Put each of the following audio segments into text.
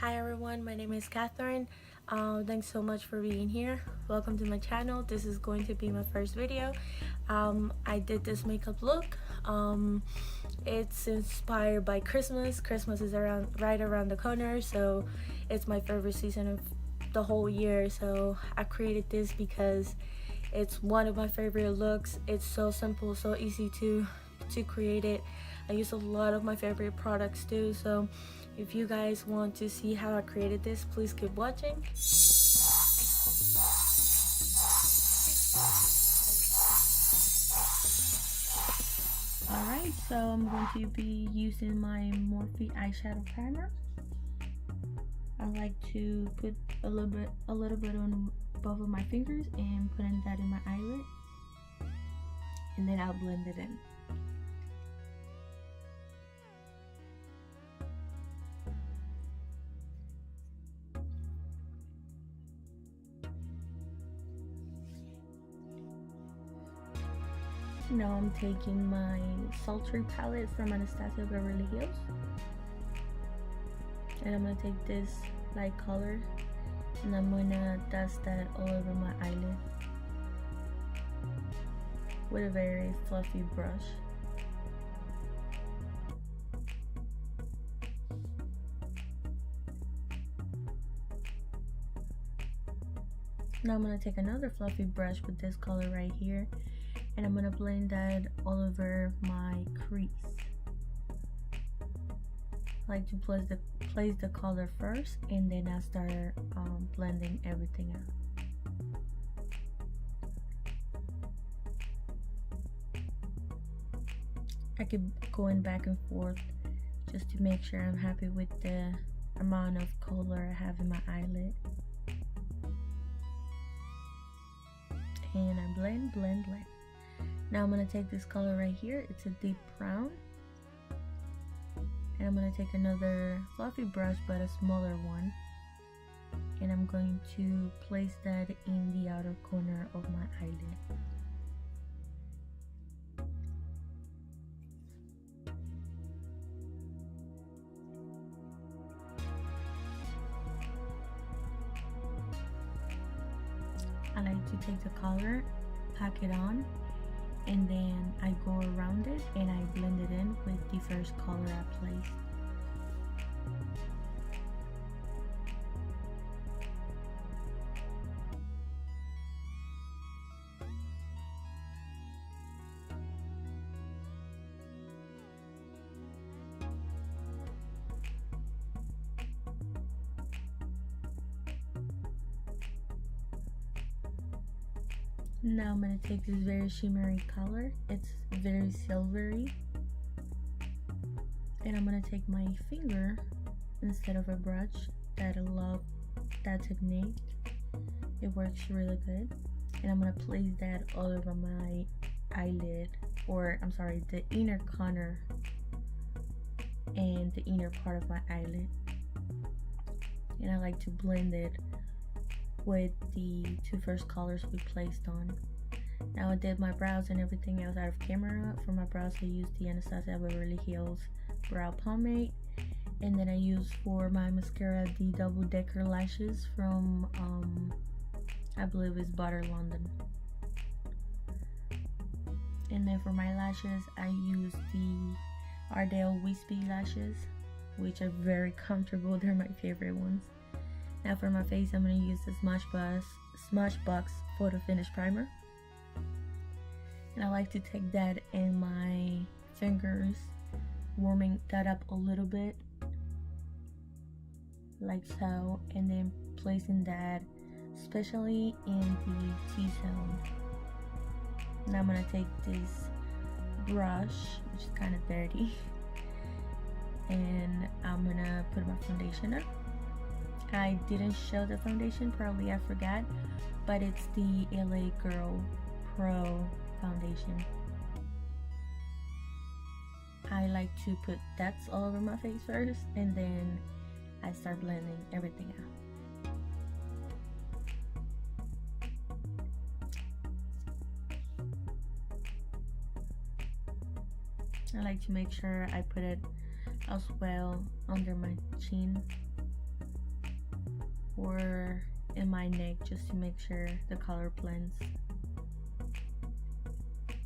Hi everyone, my name is Catherine. Thanks so much for being here. Welcome to my channel. This is going to be my first video. I did this makeup look. It's inspired by Christmas. Christmas is right around the corner, so it's my favorite season of the whole year. So I created this because it's one of my favorite looks. It's so simple, so easy to create it. I use a lot of my favorite products too, so if you guys want to see how I created this, please keep watching. Alright, so I'm going to be using my Morphe eyeshadow primer. I like to put a little bit on both of my fingers and putting that in my eyelid, and then I'll blend it in. Now I'm taking my Sultry palette from Anastasia Beverly Hills, and I'm gonna take this light color and I'm gonna dust that all over my eyelid with a very fluffy brush. Now I'm gonna take another fluffy brush with this color right here, and I'm gonna blend that all over my crease. I like to place the color first, and then I start blending everything out. I keep going back and forth just to make sure I'm happy with the amount of color I have in my eyelid. And I blend. Now I'm gonna take this color right here. It's a deep brown. And I'm gonna take another fluffy brush, but a smaller one. And I'm going to place that in the outer corner of my eyelid. I like to take the color, pack it on, and then I go around it and I blend it in with the first color I placed. Now I'm going to take this very shimmery color. It's very silvery. And I'm going to take my finger instead of a brush. I love that technique. It works really good. And I'm going to place that all over my eyelid, or I'm sorry, the inner corner and the inner part of my eyelid. And I like to blend it with the two first colors we placed on. Now I did my brows and everything else out of camera. For my brows I used the Anastasia Beverly Hills brow pomade, and then I used for my mascara the double decker lashes from I believe it's Butter London. And then for my lashes I used the Ardell Wispy lashes, which are very comfortable. They're my favorite ones. Now for my face, I'm going to use the Smashbox Photo Finish Primer. And I like to take that in my fingers, warming that up a little bit, like so, and then placing that especially in the T-zone. Now I'm going to take this brush, which is kind of dirty, and I'm going to put my foundation up. I didn't show the foundation, probably I forgot, but it's the LA Girl Pro foundation. I like to put dots all over my face first, and then I start blending everything out. I like to make sure I put it as well under my chin or in my neck, just to make sure the color blends.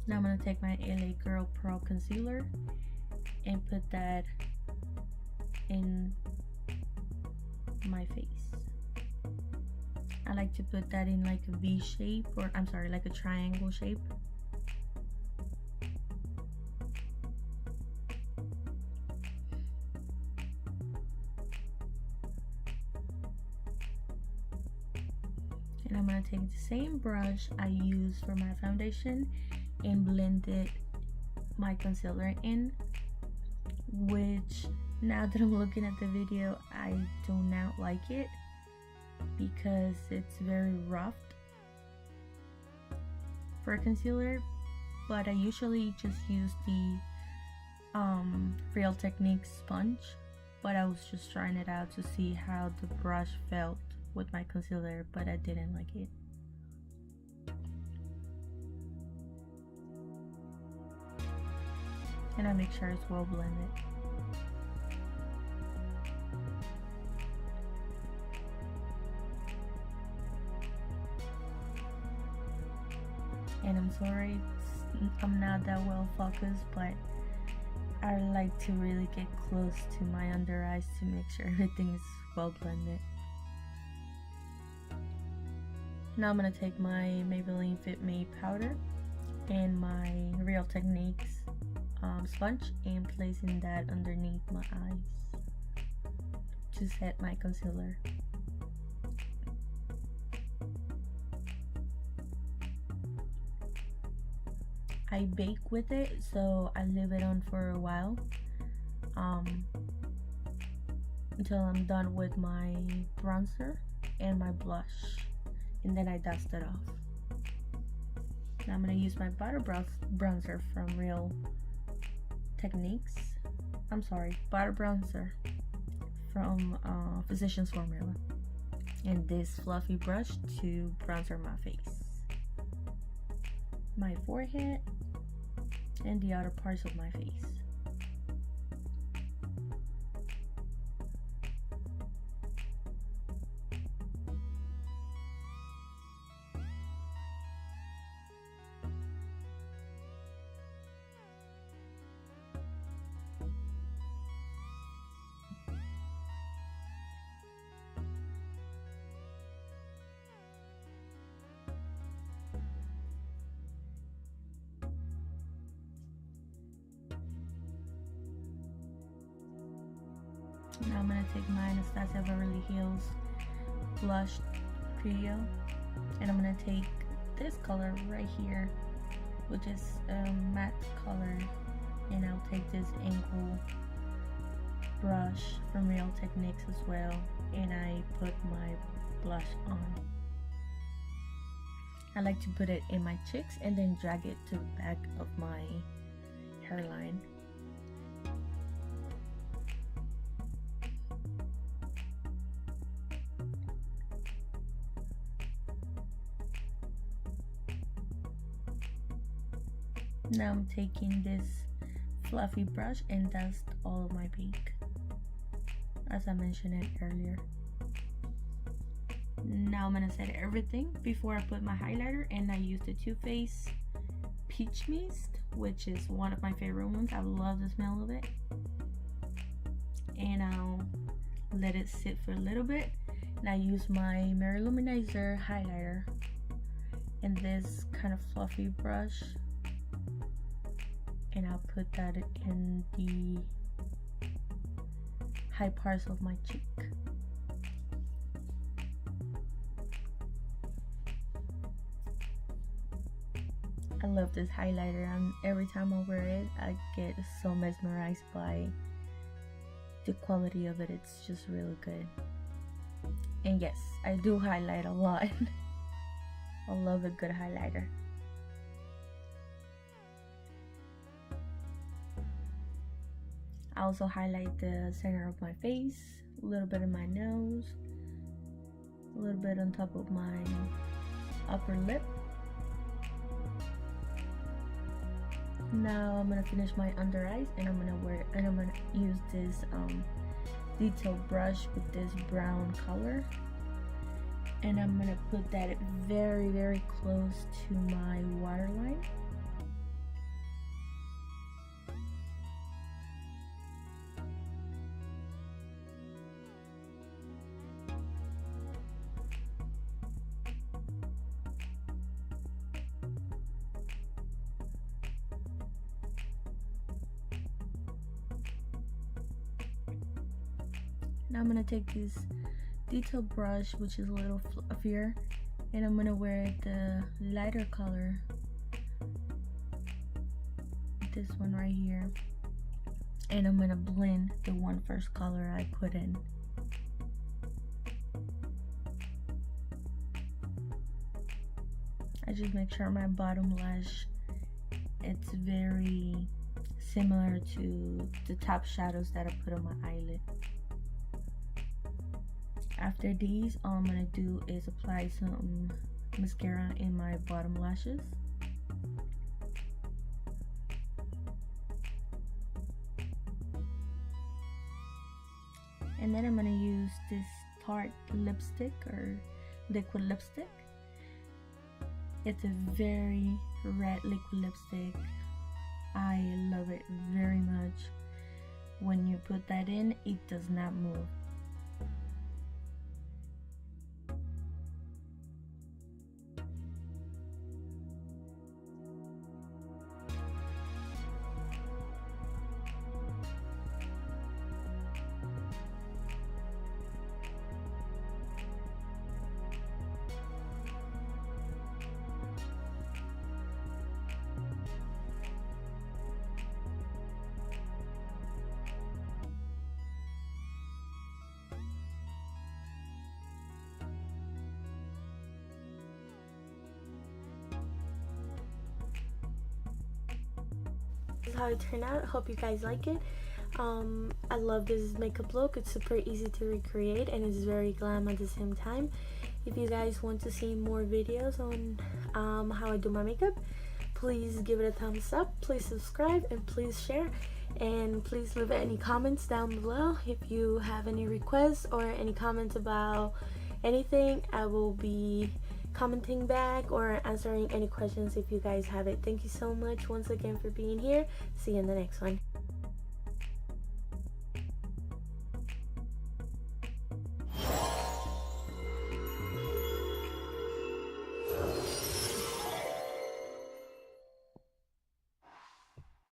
Now I'm gonna take my LA Girl Pro Concealer and put that in my face. I like to put that in like a V shape, or I'm sorry, like a triangle shape. And I'm gonna take the same brush I used for my foundation and blended my concealer in, which now that I'm looking at the video, I do not like it because it's very rough for a concealer. But I usually just use the Real Techniques sponge, but I was just trying it out to see how the brush felt with my concealer, but I didn't like it. And I make sure it's well blended. And I'm sorry, I'm not that well focused, but I like to really get close to my under eyes to make sure everything is well blended. Now I'm gonna take my Maybelline Fit Me powder and my Real Techniques sponge and placing that underneath my eyes to set my concealer. I bake with it, so I leave it on for a while until I'm done with my bronzer and my blush, and then I dust it off. Now I'm gonna use my butter bronzer from Real Techniques. I'm sorry, butter bronzer from Physicians Formula, and this fluffy brush to bronzer my face, my forehead, and the outer parts of my face. Now I'm gonna take my Anastasia Beverly Hills blush trio, and I'm gonna take this color right here, which is a matte color, and I'll take this angle brush from Real Techniques as well, and I put my blush on. I like to put it in my cheeks and then drag it to the back of my hairline. Now I'm taking this fluffy brush and dust all of my pink, as I mentioned it earlier. Now I'm gonna set everything before I put my highlighter, and I use the Too Faced Peach Mist, which is one of my favorite ones. I love the smell of it. And I'll let it sit for a little bit. And I use my Mary Luminizer highlighter and this kind of fluffy brush, and I'll put that in the high parts of my cheek. I love this highlighter, and every time I wear it, I get so mesmerized by the quality of it. It's just really good. And yes, I do highlight a lot. I love a good highlighter. I also highlight the center of my face, a little bit of my nose, a little bit on top of my upper lip. Now I'm gonna finish my under eyes, and I'm gonna use this detail brush with this brown color and I'm gonna put that very, very close to my waterline. Now I'm gonna take this detail brush, which is a little fluffier, and I'm gonna wear the lighter color, this one right here, and I'm gonna blend the first color I put in. I just make sure my bottom lash, it's very similar to the top shadows that I put on my eyelid. After these, all I'm gonna do is apply some mascara in my bottom lashes. And then I'm gonna use this Tarte lipstick or liquid lipstick. It's a very red liquid lipstick. I love it very much. When you put that in, it does not move. This is how it turned out. I hope you guys like it. I love this makeup look. It's super easy to recreate and it's very glam at the same time. If you guys want to see more videos on how I do my makeup, please give it a thumbs up, please subscribe, and please share, and please leave any comments down below. If you have any requests or any comments about anything, I will be commenting back or answering any questions if you guys have it. Thank you so much once again for being here. See you in the next one.